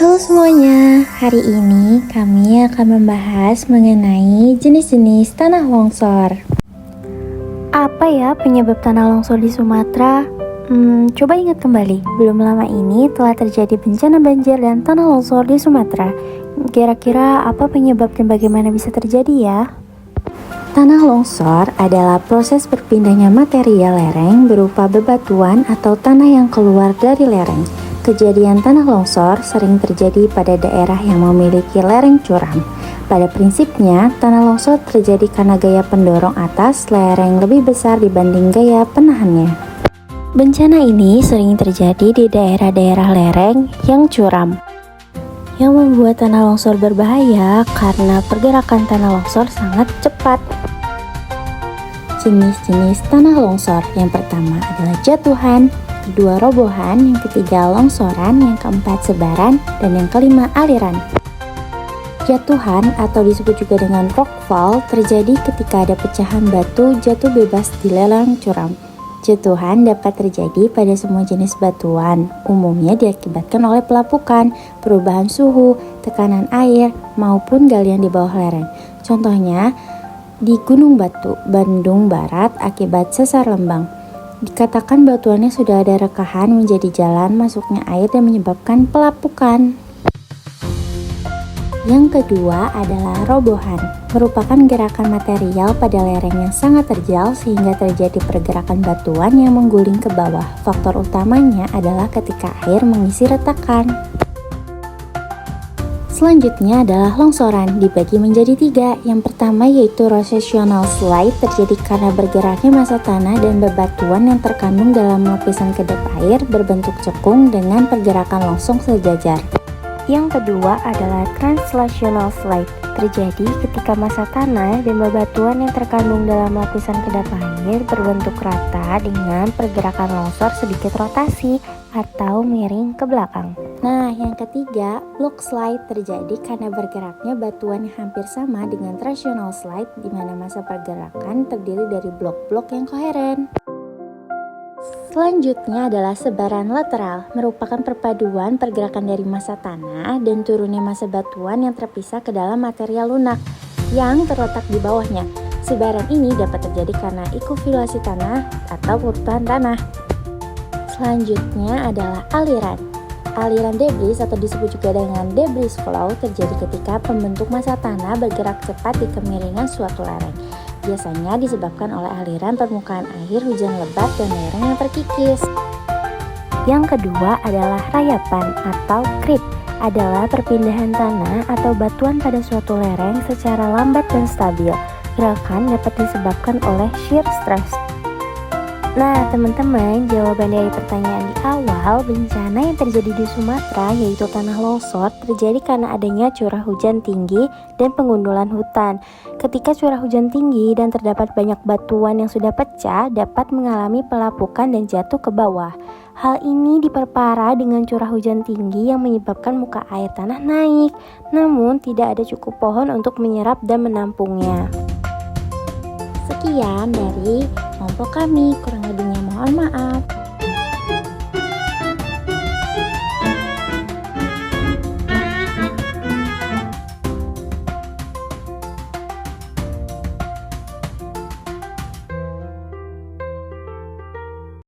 Halo semuanya, hari ini kami akan membahas mengenai jenis-jenis tanah longsor. Apa ya penyebab tanah longsor di Sumatera? Coba ingat kembali, belum lama ini telah terjadi bencana banjir dan tanah longsor di Sumatera. Kira-kira apa penyebab dan bagaimana bisa terjadi ya? Tanah longsor adalah proses berpindahnya material lereng berupa bebatuan atau tanah yang keluar dari lereng. Kejadian tanah longsor sering terjadi pada daerah yang memiliki lereng curam. Pada prinsipnya, tanah longsor terjadi karena gaya pendorong atas lereng lebih besar dibanding gaya penahannya. Bencana ini sering terjadi di daerah-daerah lereng yang curam, yang membuat tanah longsor berbahaya karena pergerakan tanah longsor sangat cepat. Jenis-jenis tanah longsor yang pertama adalah jatuhan, kedua robohan, yang ketiga longsoran, yang keempat sebaran, dan yang kelima aliran. Jatuhan atau disebut juga dengan rockfall terjadi ketika ada pecahan batu jatuh bebas di lereng curam. Jatuhan dapat terjadi pada semua jenis batuan, umumnya diakibatkan oleh pelapukan, perubahan suhu, tekanan air, maupun galian di bawah lereng. Contohnya, di Gunung Batu, Bandung Barat akibat sesar lembang. Dikatakan batuannya sudah ada rekahan menjadi jalan masuknya air dan menyebabkan pelapukan. Yang kedua adalah robohan, merupakan gerakan material pada lereng yang sangat terjal sehingga terjadi pergerakan batuan yang mengguling ke bawah. Faktor utamanya adalah ketika air mengisi retakan. Selanjutnya adalah longsoran, dibagi menjadi tiga. Yang pertama yaitu rotational slide, terjadi karena bergeraknya massa tanah dan bebatuan yang terkandung dalam lapisan kedap air berbentuk cekung dengan pergerakan longsong sejajar. Yang kedua adalah translational slide, terjadi ketika massa tanah dan bebatuan yang terkandung dalam lapisan kedap air berbentuk rata dengan pergerakan longsor sedikit rotasi atau miring ke belakang. Nah, yang ketiga, block slide, terjadi karena bergeraknya batuan yang hampir sama dengan translational slide, di mana massa pergerakan terdiri dari blok-blok yang koheren. Selanjutnya adalah sebaran lateral, merupakan perpaduan pergerakan dari massa tanah dan turunnya massa batuan yang terpisah ke dalam material lunak yang terletak di bawahnya. Sebaran ini dapat terjadi karena ikuvilasi tanah atau perubahan tanah. Selanjutnya adalah aliran. Aliran debris atau disebut juga dengan debris flow terjadi ketika pembentuk massa tanah bergerak cepat di kemiringan suatu lereng. Biasanya disebabkan oleh aliran permukaan air hujan lebat dan lereng yang terkikis. Yang kedua adalah rayapan atau creep, adalah perpindahan tanah atau batuan pada suatu lereng secara lambat dan stabil. Gerakan dapat disebabkan oleh shear stress. Nah teman-teman, jawaban dari pertanyaan di awal, bencana yang terjadi di Sumatera yaitu tanah longsor terjadi karena adanya curah hujan tinggi dan pengundulan hutan. Ketika curah hujan tinggi dan terdapat banyak batuan yang sudah pecah, dapat mengalami pelapukan dan jatuh ke bawah. Hal ini diperparah dengan curah hujan tinggi yang menyebabkan muka air tanah naik, namun tidak ada cukup pohon untuk menyerap dan menampungnya. Sekian dari kelompok kami, kurang lebihnya mohon maaf.